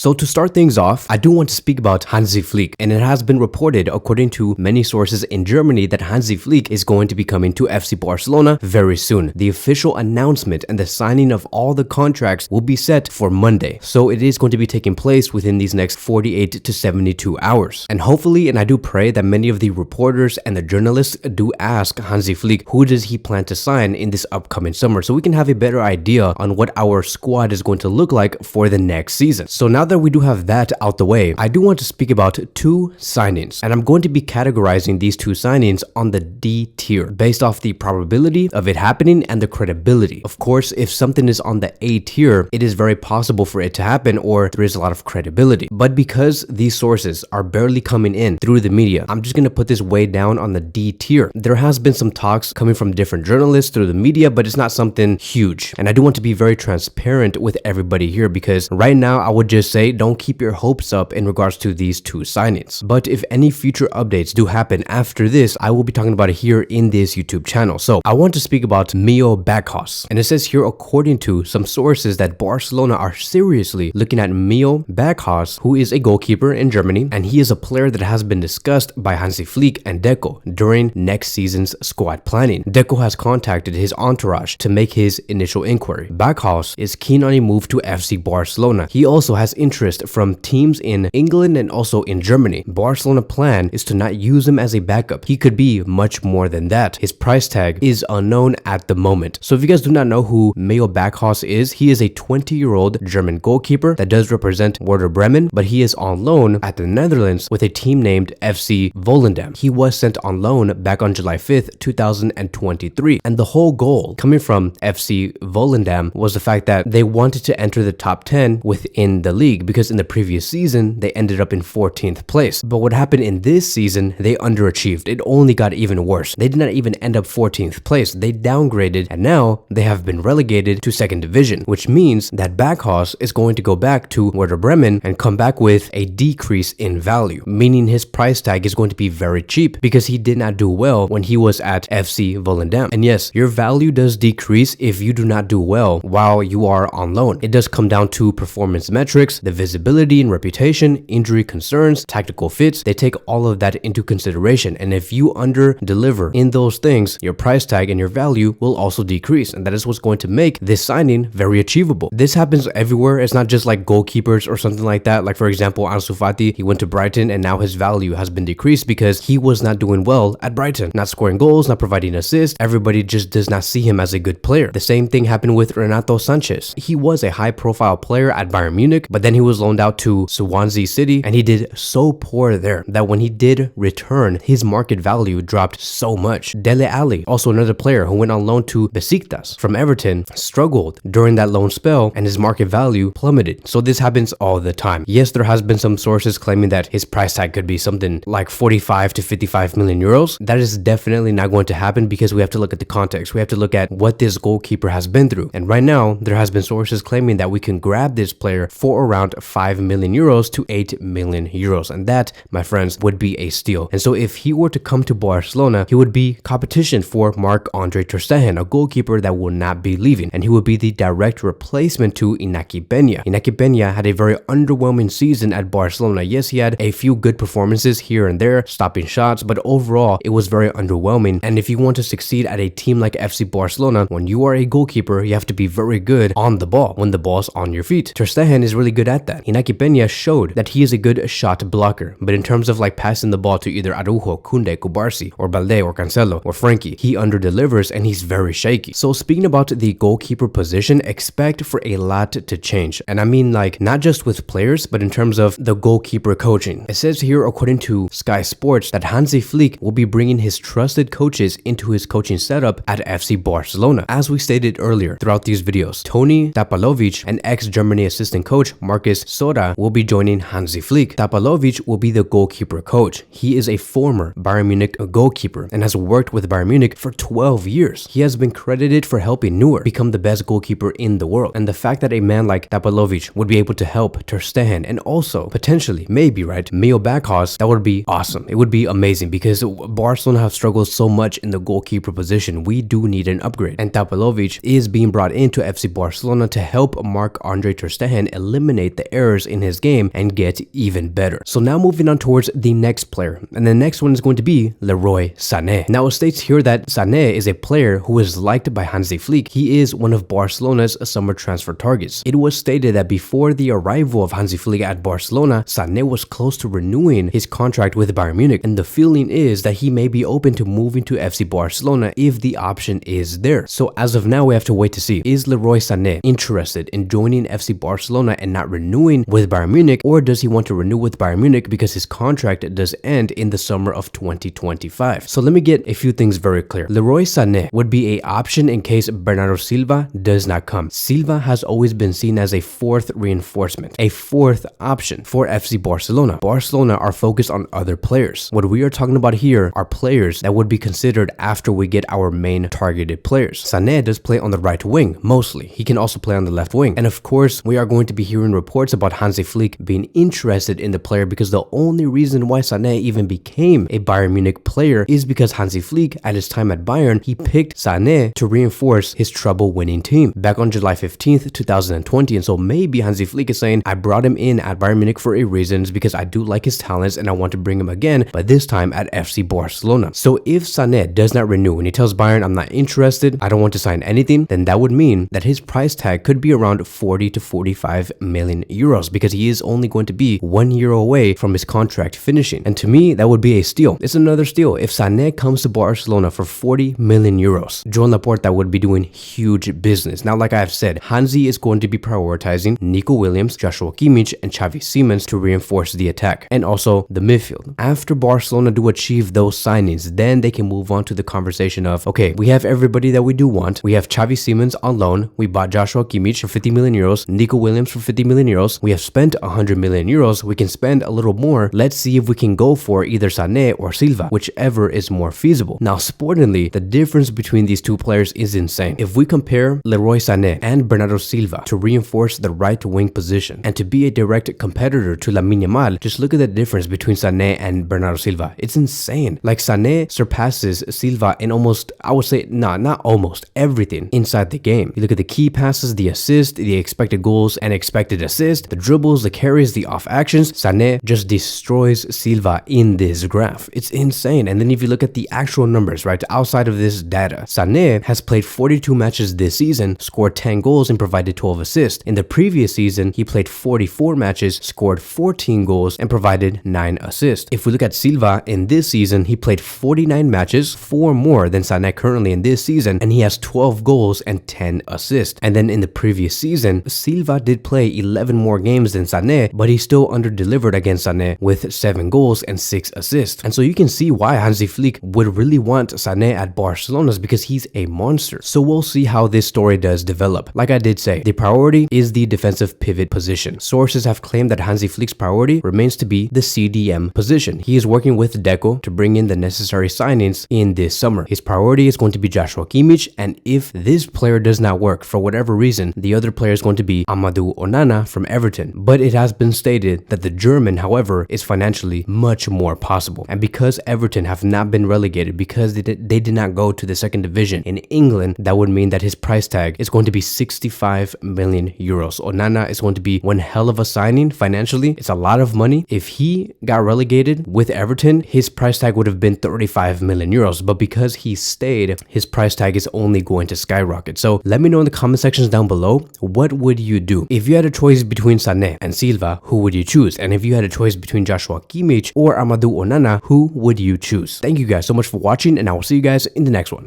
So to start things off, I do want to speak about Hansi Flick, and it has been reported according to many sources in Germany that Hansi Flick is going to be coming to FC Barcelona very soon. The official announcement and the signing of all the contracts will be set for Monday. So it is going to be taking place within these next 48 to 72 hours. And hopefully, and I do pray that many of the reporters and the journalists do ask Hansi Flick who does he plan to sign in this upcoming summer, so we can have a better idea on what our squad is going to look like for the next season. So now that we do have that out the way, I do want to speak about two signings, and I'm going to be categorizing these two signings on the D tier based off the probability of it happening and the credibility. Of course, if something is on the A tier, it is very possible for it to happen, or there is a lot of credibility. But because these sources are barely coming in through the media, I'm just going to put this way down on the D tier. There has been some talks coming from different journalists through the media, but it's not something huge. And I do want to be very transparent with everybody here, because right now I would just say don't keep your hopes up in regards to these two signings. But if any future updates do happen after this, I will be talking about it here in this YouTube channel. So I want to speak about Mio Backhaus. And it says here, according to some sources, that Barcelona are seriously looking at Mio Backhaus, who is a goalkeeper in Germany, and he is a player that has been discussed by Hansi Flick and Deco during next season's squad planning. Deco has contacted his entourage to make his initial inquiry. Backhaus is keen on a move to FC Barcelona. He also has interest from teams in England and also in Germany. Barcelona's plan is to not use him as a backup. He could be much more than that. His price tag is unknown at the moment. So if you guys do not know who Mio Backhaus is, he is a 20-year-old German goalkeeper that does represent Werder Bremen, but he is on loan at the Netherlands with a team named FC Volendam. He was sent on loan back on July 5th, 2023. And the whole goal coming from FC Volendam was the fact that they wanted to enter the top 10 within the league, because in the previous season, they ended up in 14th place. But what happened in this season, they underachieved. It only got even worse. They did not even end up 14th place. They downgraded, and now they have been relegated to second division, which means that Backhaus is going to go back to Werder Bremen and come back with a decrease in value, meaning his price tag is going to be very cheap because he did not do well when he was at FC Volendam. And yes, your value does decrease if you do not do well while you are on loan. It does come down to performance metrics, the visibility and reputation, injury concerns, tactical fits. They take all of that into consideration, and if you under deliver in those things, your price tag and your value will also decrease, and that is what's going to make this signing very achievable. This happens everywhere. It's not just like goalkeepers or something like that. Like for example, Ansu Fati, he went to Brighton and now his value has been decreased because he was not doing well at Brighton, not scoring goals, not providing assists. Everybody just does not see him as a good player. The same thing happened with Renato Sanchez. He was a high profile player at Bayern Munich, but then he was loaned out to Swansea City and he did so poor there that when he did return, his market value dropped so much. Dele Alli, also another player who went on loan to Besiktas from Everton, struggled during that loan spell and his market value plummeted. So this happens all the time. Yes, there has been some sources claiming that his price tag could be something like 45 to 55 million euros. That is definitely not going to happen because we have to look at the context. We have to look at what this goalkeeper has been through. And right now, there has been sources claiming that we can grab this player for around 5 million euros to 8 million euros. And that, my friends, would be a steal. And so if he were to come to Barcelona, he would be competition for Marc-Andre ter Stegen, a goalkeeper that will not be leaving. And he would be the direct replacement to Iñaki Peña. Iñaki Peña had a very underwhelming season at Barcelona. Yes, he had a few good performances here and there, stopping shots, but overall, it was very underwhelming. And if you want to succeed at a team like FC Barcelona, when you are a goalkeeper, you have to be very good on the ball when the ball's on your feet. Ter Stegen is really good at that. Iñaki Peña showed that he is a good shot blocker, but in terms of like passing the ball to either Araujo, Koundé, Kubarsi, or Balde, or Cancelo, or Frankie, he underdelivers and he's very shaky. So speaking about the goalkeeper position, expect for a lot to change. And I mean like not just with players, but in terms of the goalkeeper coaching. It says here, according to Sky Sports, that Hansi Flick will be bringing his trusted coaches into his coaching setup at FC Barcelona. As we stated earlier throughout these videos, Toni Tapalovic and ex-Germany assistant coach Marcus Sora will be joining Hansi Flick. Tapalovic will be the goalkeeper coach. He is a former Bayern Munich goalkeeper and has worked with Bayern Munich for 12 years. He has been credited for helping Neuer become the best goalkeeper in the world. And the fact that a man like Tapalovic would be able to help Ter Stegen and also potentially, maybe, right, Mio Backhaus, that would be awesome. It would be amazing because Barcelona have struggled so much in the goalkeeper position. We do need an upgrade. And Tapalovic is being brought into FC Barcelona to help Marc-Andre ter Stegen eliminate correlate the errors in his game and get even better. So now moving on towards the next player, and the next one is going to be Leroy San. Now it states here that Sane is a player who is liked by Hansi Flick. He is one of Barcelona's summer transfer targets. It was stated that before the arrival of Hansi Flick at Barcelona, Sane was close to renewing his contract with Bayern Munich, and the feeling is that he may be open to moving to FC Barcelona if the option is there. So as of now, we have to wait to see, is Leroy Sane interested in joining FC Barcelona and not renewing with Bayern Munich, or does he want to renew with Bayern Munich because his contract does end in the summer of 2025? So let me get a few things very clear. Leroy Sane would be an option in case Bernardo Silva does not come. Silva has always been seen as a fourth reinforcement, a fourth option for FC Barcelona. Barcelona are focused on other players. What we are talking about here are players that would be considered after we get our main targeted players. Sane does play on the right wing mostly. He can also play on the left wing. And of course, we are going to be hearing reports about Hansi Flick being interested in the player because the only reason why Sane even became a Bayern Munich player is because Hansi Flick, at his time at Bayern, he picked Sane to reinforce his trouble-winning team back on July 15th, 2020. And so maybe Hansi Flick is saying, I brought him in at Bayern Munich for a reason, because I do like his talents and I want to bring him again, but this time at FC Barcelona. So if Sane does not renew and he tells Bayern, I'm not interested, I don't want to sign anything, then that would mean that his price tag could be around 40 to 45 million euros because he is only going to be 1 year away from his contract finishing. And to me, that would be a steal. It's another steal. If Sane comes to Barcelona for 40 million euros, Joan Laporta would be doing huge business. Now, like I have said, Hansi is going to be prioritizing Nico Williams, Joshua Kimmich, and Xavi Simons to reinforce the attack and also the midfield. After Barcelona do achieve those signings, then they can move on to the conversation of, okay, we have everybody that we do want. We have Xavi Simons on loan. We bought Joshua Kimmich for 50 million euros, Nico Williams for 50 million euros. We have spent 100 million euros. We can spend a little more. Let's see if we can go for either Sane or Silva, whichever is more feasible. Now, sportingly, the difference between these two players is insane. If we compare Leroy Sane and Bernardo Silva to reinforce the right wing position and to be a direct competitor to Lamine Yamal, just look at the difference between Sane and Bernardo Silva. It's insane. Like, Sane surpasses Silva in almost, I would say, not almost everything inside the game. You look at the key passes, the assists, the expected goals and expected assists, the dribbles, the carries, the off actions. Sane just destroys Silva in this graph. It's insane. And then if you look at the actual numbers, right, outside of this data, Sane has played 42 matches this season, scored 10 goals and provided 12 assists. In the previous season, he played 44 matches, scored 14 goals and provided 9 assists. If we look at Silva in this season, he played 49 matches, 4 more than Sane currently in this season, and he has 12 goals and 10 assists. And then in the previous season, Silva did play 11 more games than Sane, but he still under-delivered against Sane with 7 goals and 6 assists. And so you can see why Hansi Flick would really want Sane at Barcelona, is because he's a monster. So we'll see how this story does develop. Like I did say, the priority is the defensive pivot position. Sources have claimed that Hansi Flick's priority remains to be the CDM position. He is working with Deco to bring in the necessary signings in this summer. His priority is going to be Joshua Kimmich, and if this player does not work for whatever reason, the other player is going to be Amadou Onana from Everton. But it has been stated that the German, however, is financially much more possible. And because Everton have not been relegated, because they did not go to the second division in England, that would mean that his price tag is going to be 65 million euros. Onana is going to be one hell of a signing financially. It's a lot of money. If he got relegated with Everton, his price tag would have been 35 million euros. But because he stayed, his price tag is only going to skyrocket. So let me know in the comment sections down below, what would you do? If you had a choice between Sane and Silva, who would you choose? And if you had a choice between Joshua Kimmich or Amadou Onana, who would you choose? Thank you guys so much for watching, and I will see you guys in the next one.